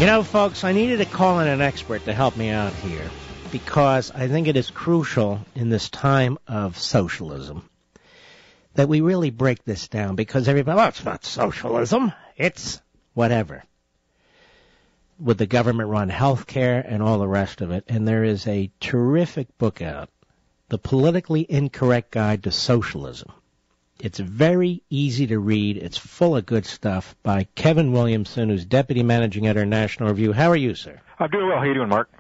You know, folks, I needed to call in an expert to help me out here because I think it is crucial in this time of socialism that we really break this down, because everybody, well, it's not socialism, it's whatever. With the government-run health care and all the rest of it. And there is a terrific book out, The Politically Incorrect Guide to Socialism. It's very easy to read. It's full of good stuff by Kevin Williamson, who's Deputy Managing Editor, National Review. How are you, sir? I'm doing well. How are you doing, Mark?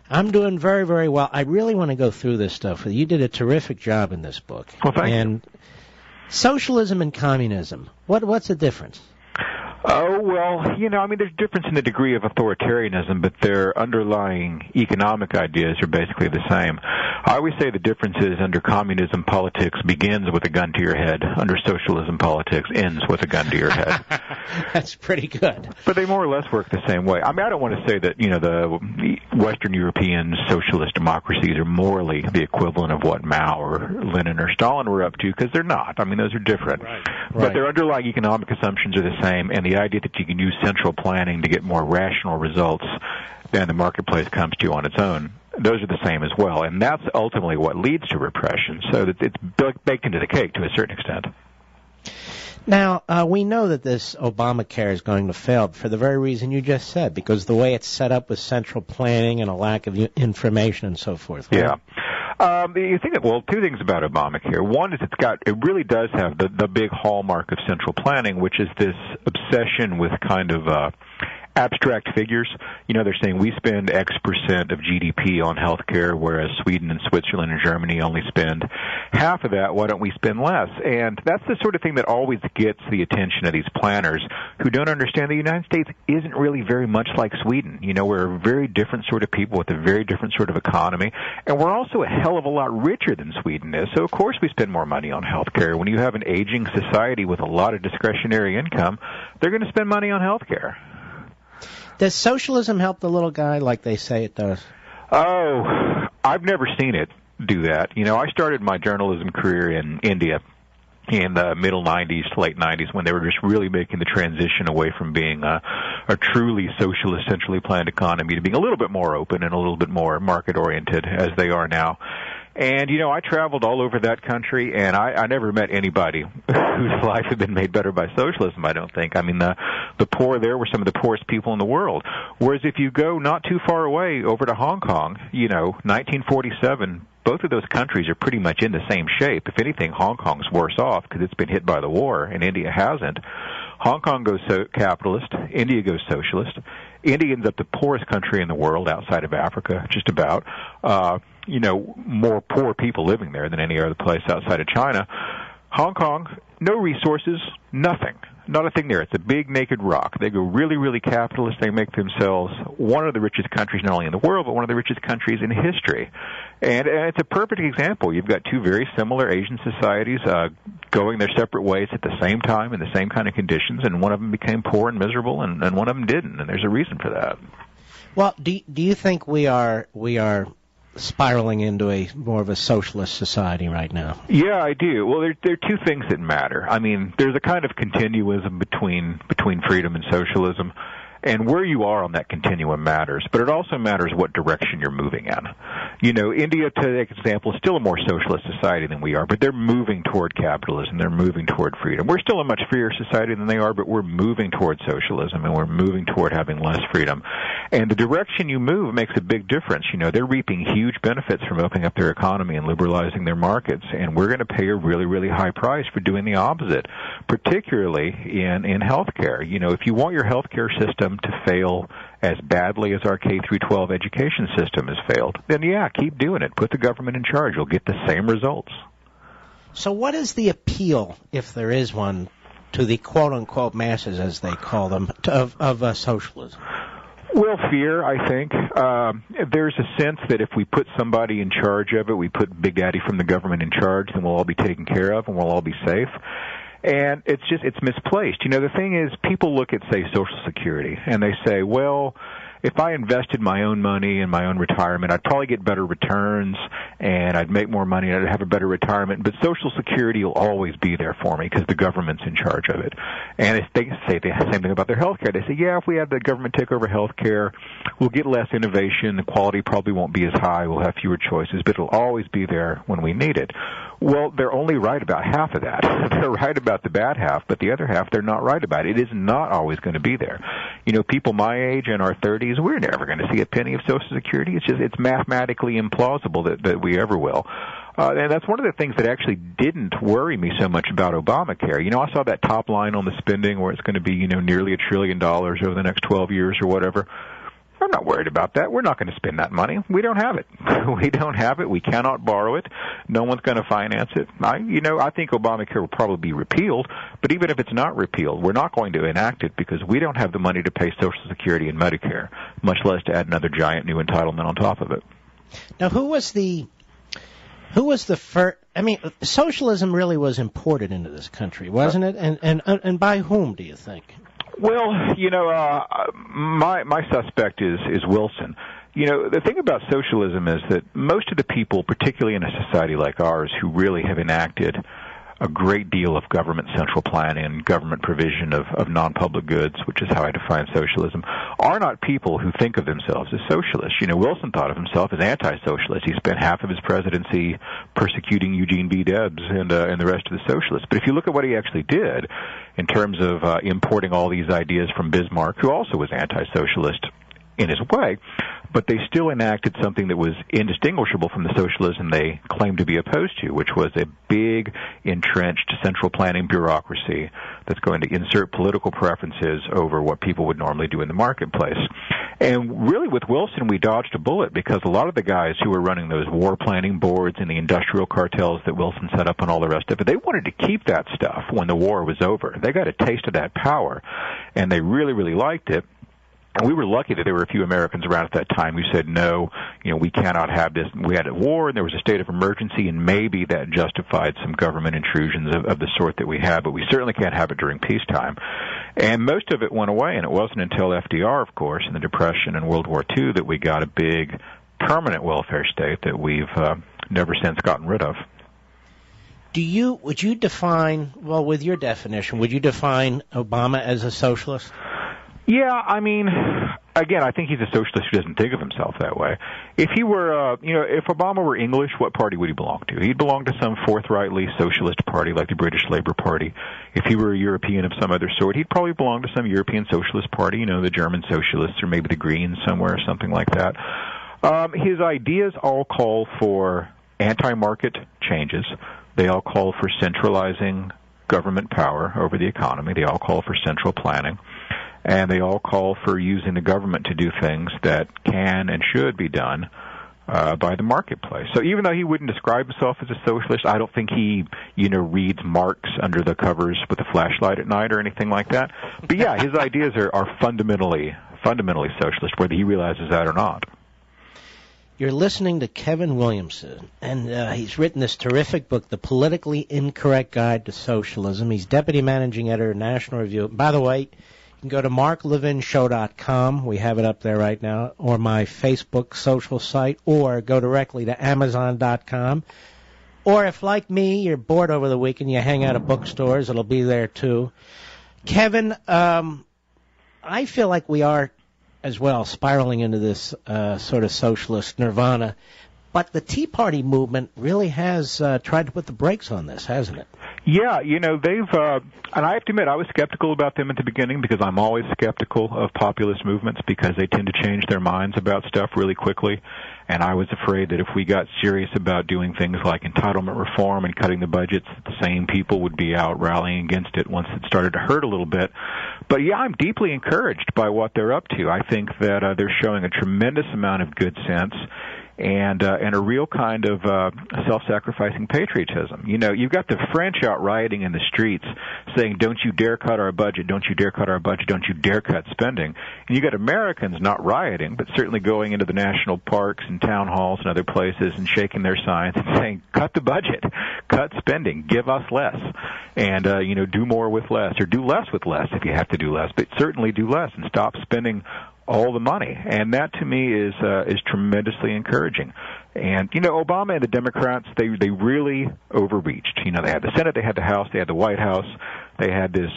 I'm doing very, very well. I really want to go through this stuff with you. You did a terrific job in this book. Well, thank you. Socialism and communism, what's the difference? Oh, well, you know, I mean, there's a difference in the degree of authoritarianism, but their underlying economic ideas are basically the same. I always say the difference is under communism, politics begins with a gun to your head. Under socialism, politics ends with a gun to your head. That's pretty good. But they more or less work the same way. I mean, I don't want to say that, you know, the Western European socialist democracies are morally the equivalent of what Mao or Lenin or Stalin were up to, because they're not. I mean, those are different. Right. But their underlying economic assumptions are the same, and the idea that you can use central planning to get more rational results than the marketplace comes to on its own, those are the same as well. And that's ultimately what leads to repression. So that it's baked into the cake to a certain extent. Now, we know that this Obamacare is going to fail for the very reason you just said, because the way it's set up with central planning and a lack of information and so forth. Right? Yeah. You think that, well, two things about Obamacare. One is it really does have the big hallmark of central planning, which is this obsession with kind of abstract figures. You know, they're saying we spend X percent of GDP on health care, whereas Sweden and Switzerland and Germany only spend half of that. Why don't we spend less? And that's the sort of thing that always gets the attention of these planners who don't understand the United States isn't really very much like Sweden. You know, we're a very different sort of people with a very different sort of economy, and we're also a hell of a lot richer than Sweden is. So, of course, we spend more money on health care. When you have an aging society with a lot of discretionary income, they're going to spend money on health care. Does socialism help the little guy like they say it does? Oh, I've never seen it do that. You know, I started my journalism career in India in the middle 90s to late 90s when they were just really making the transition away from being a truly socialist, centrally planned economy to being a little bit more open and a little bit more market-oriented as they are now. And, you know, I traveled all over that country, and I never met anybody whose life had been made better by socialism, I don't think. I mean, the poor there were some of the poorest people in the world. Whereas if you go not too far away over to Hong Kong, you know, 1947, both of those countries are pretty much in the same shape. If anything, Hong Kong's worse off because it's been hit by the war, and India hasn't. Hong Kong goes capitalist. India goes socialist. India ends up the poorest country in the world outside of Africa, just about. You know, more poor people living there than any other place outside of China. Hong Kong, no resources, nothing. Not a thing there. It's a big naked rock. They go really, really capitalist. They make themselves one of the richest countries not only in the world, but one of the richest countries in history. And it's a perfect example. You've got two very similar Asian societies going their separate ways at the same time in the same kind of conditions, and one of them became poor and miserable, and one of them didn't. And there's a reason for that. Well, do you think we are spiraling into a more of a socialist society right now? Yeah, I do. Well, there are two things that matter. I mean, there's a kind of continuism between freedom and socialism, and where you are on that continuum matters, but it also matters what direction you're moving in. You know, India, to take example, is still a more socialist society than we are, but they're moving toward capitalism. They're moving toward freedom. We're still a much freer society than they are, but we're moving toward socialism, and we're moving toward having less freedom. And the direction you move makes a big difference. You know, they're reaping huge benefits from opening up their economy and liberalizing their markets, and we're going to pay a really, really high price for doing the opposite, particularly in health care. You know, if you want your health care system to fail as badly as our K-12 education system has failed, then yeah, keep doing it. Put the government in charge. You'll get the same results. So what is the appeal, if there is one, to the quote-unquote masses, as they call them, of socialism? Well, fear, I think. There's a sense that if we put somebody in charge of it, we put Big Daddy from the government in charge, then we'll all be taken care of and we'll all be safe. And it's misplaced. You know, the thing is, people look at, say, Social Security, and they say, well, if I invested my own money in my own retirement, I'd probably get better returns, and I'd make more money, and I'd have a better retirement. But Social Security will always be there for me because the government's in charge of it. And if they say the same thing about their health care. They say, yeah, if we have the government take over health care, we'll get less innovation. The quality probably won't be as high. We'll have fewer choices, but it'll always be there when we need it. Well, they're only right about half of that. They're right about the bad half, but the other half they're not right about. It is not always going to be there. You know, people my age in our 30s, we're never going to see a penny of Social Security. It's mathematically implausible that we ever will. And that's one of the things that actually didn't worry me so much about Obamacare. You know, I saw that top line on the spending where it's going to be, you know, nearly $1 trillion over the next 12 years or whatever. I'm not worried about that. We're not going to spend that money. We don't have it. We don't have it. We cannot borrow it. No one's going to finance it. I think Obamacare will probably be repealed, but even if it's not repealed, we're not going to enact it because we don't have the money to pay Social Security and Medicare, much less to add another giant new entitlement on top of it. Now, who was the first? I mean, socialism really was imported into this country, wasn't it? And by whom, do you think? Well, you know, my suspect is Wilson. You know, the thing about socialism is that most of the people, particularly in a society like ours, who really have enacted a great deal of government central planning, government provision of non-public goods, which is how I define socialism, are not people who think of themselves as socialists. You know, Wilson thought of himself as anti-socialist. He spent half of his presidency persecuting Eugene V. Debs and the rest of the socialists. But if you look at what he actually did in terms of importing all these ideas from Bismarck, who also was anti-socialist in his way, but they still enacted something that was indistinguishable from the socialism they claimed to be opposed to, which was a big, entrenched central planning bureaucracy that's going to insert political preferences over what people would normally do in the marketplace. And really with Wilson, we dodged a bullet because a lot of the guys who were running those war planning boards and the industrial cartels that Wilson set up and all the rest of it, they wanted to keep that stuff when the war was over. They got a taste of that power, and they really, really liked it. And we were lucky that there were a few Americans around at that time who said, no, you know, we cannot have this. We had a war and there was a state of emergency, and maybe that justified some government intrusions of the sort that we had, but we certainly can't have it during peacetime. And most of it went away, and it wasn't until FDR, of course, in the Depression and World War II that we got a big permanent welfare state that we've never since gotten rid of. Would you define, well, with your definition, would you define Obama as a socialist? Yeah, I mean, again, I think he's a socialist who doesn't think of himself that way. If he were, if Obama were English, what party would he belong to? He'd belong to some forthrightly socialist party like the British Labour Party. If he were a European of some other sort, he'd probably belong to some European socialist party, you know, the German socialists or maybe the Greens somewhere or something like that. His ideas all call for anti-market changes. They all call for centralizing government power over the economy. They all call for central planning. And they all call for using the government to do things that can and should be done by the marketplace. So even though he wouldn't describe himself as a socialist, I don't think he, reads Marx under the covers with a flashlight at night or anything like that. But yeah, his ideas are fundamentally socialist, whether he realizes that or not. You're listening to Kevin Williamson, and he's written this terrific book, The Politically Incorrect Guide to Socialism. He's deputy managing editor of National Review. By the way, you can go to marklevinshow.com. We have it up there right now, or my Facebook social site, or go directly to amazon.com. Or if, like me, you're bored over the weekend, you hang out at bookstores, it'll be there too. Kevin, I feel like we are, as well, spiraling into this sort of socialist nirvana. But the Tea Party movement really has tried to put the brakes on this, hasn't it? Yeah, they've, and I have to admit, I was skeptical about them at the beginning because I'm always skeptical of populist movements because they tend to change their minds about stuff really quickly. And I was afraid that if we got serious about doing things like entitlement reform and cutting the budgets, the same people would be out rallying against it once it started to hurt a little bit. But yeah, I'm deeply encouraged by what they're up to. I think that they're showing a tremendous amount of good sense and a real kind of self-sacrificing patriotism. You've got the French out rioting in the streets saying, don't you dare cut our budget, don't you dare cut our budget, don't you dare cut spending. And you got Americans not rioting, but certainly going into the national parks and town halls and other places and shaking their signs and saying, cut the budget, cut spending, give us less, and, do more with less, or do less with less if you have to do less, but certainly do less and stop spending all the money, and that to me is tremendously encouraging. And Obama and the Democrats, they really overreached. They had the Senate, they had the House, they had the White House, they had this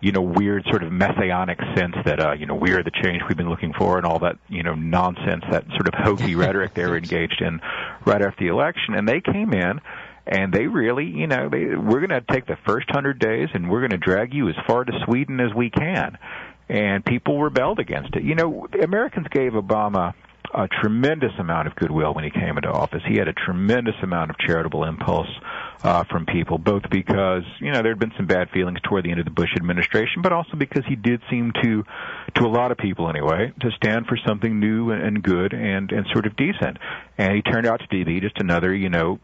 weird sort of messianic sense that we are the change we've been looking for, and all that nonsense, that sort of hokey rhetoric they were engaged in right after the election. And they came in and they really, we're going to take the first 100 days and we're going to drag you as far to Sweden as we can. And people rebelled against it. Americans gave Obama a tremendous amount of goodwill when he came into office. He had a tremendous amount of charitable impulse from people, both because, there had been some bad feelings toward the end of the Bush administration, but also because he did seem to a lot of people anyway, to stand for something new and good and sort of decent. And he turned out to be just another,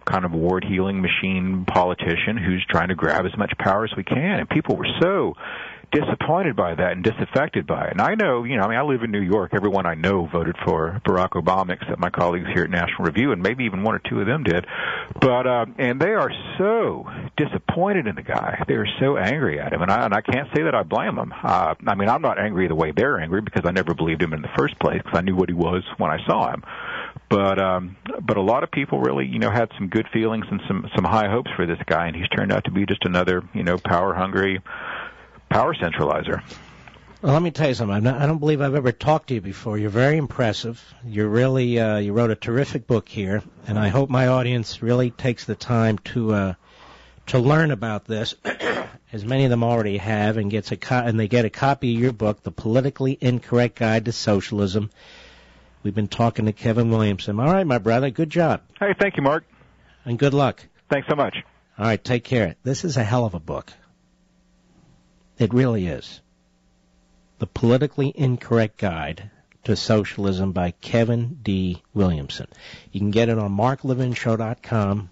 kind of ward-healing machine politician who's trying to grab as much power as we can. And people were so disappointed by that and disaffected by it. And I know, I live in New York. Everyone I know voted for Barack Obama except my colleagues here at National Review, and maybe even one or two of them did. But and they are so disappointed in the guy. They are so angry at him, and I can't say that I blame them. I'm not angry the way they're angry, because I never believed him in the first place, because I knew what he was when I saw him. But a lot of people really, had some good feelings and some high hopes for this guy, and he's turned out to be just another, power-hungry power centralizer. Well, let me tell you something. I don't believe I've ever talked to you before. You're very impressive. You're really, you wrote a terrific book here, and I hope my audience really takes the time to learn about this, as many of them already have, and and they get a copy of your book, The Politically Incorrect Guide to Socialism. We've been talking to Kevin Williamson. All right, my brother, good job. Hey, thank you, Mark. And good luck. Thanks so much. All right, take care. This is a hell of a book. It really is. The Politically Incorrect Guide to Socialism by Kevin D. Williamson. You can get it on marklevinshow.com.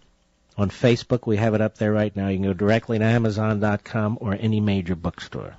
On Facebook, we have it up there right now. You can go directly to Amazon.com or any major bookstore.